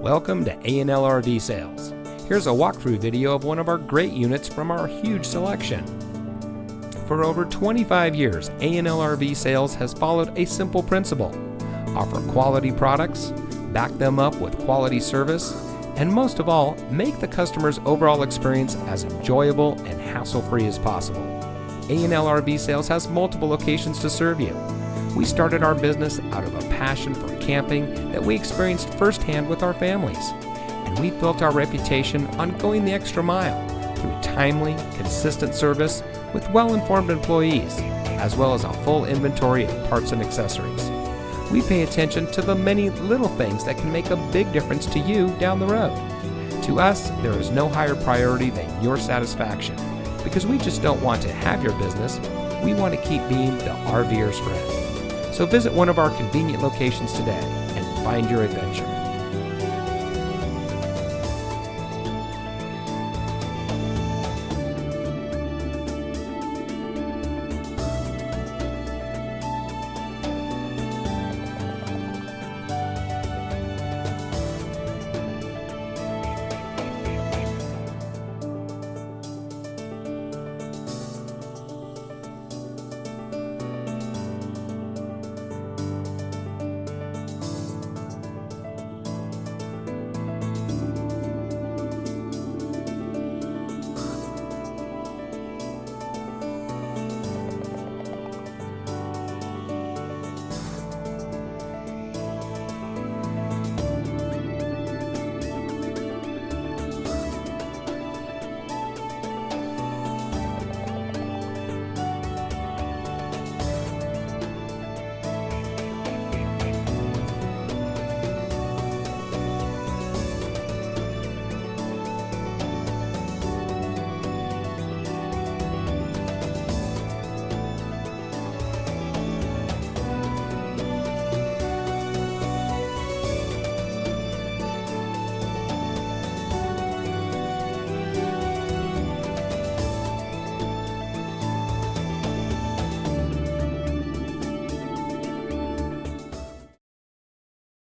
Welcome to A&L RV Sales. Here's a walkthrough video of one of our great units from our huge selection. For over 25 years, A&L RV Sales has followed a simple principle: offer quality products, back them up with quality service, and most of all, make the customer's overall experience as enjoyable and hassle-free as possible. A&L RV Sales has multiple locations to serve you. We started our business out of a passion for camping that we experienced firsthand with our families, and we built our reputation on going the extra mile through timely, consistent service with well-informed employees, as well as a full inventory of parts and accessories. We pay attention to the many little things that can make a big difference to you down the road. To us, there is no higher priority than your satisfaction, because we just don't want to have your business, we want to keep being the RVer's friend. So visit one of our convenient locations today and find your adventure.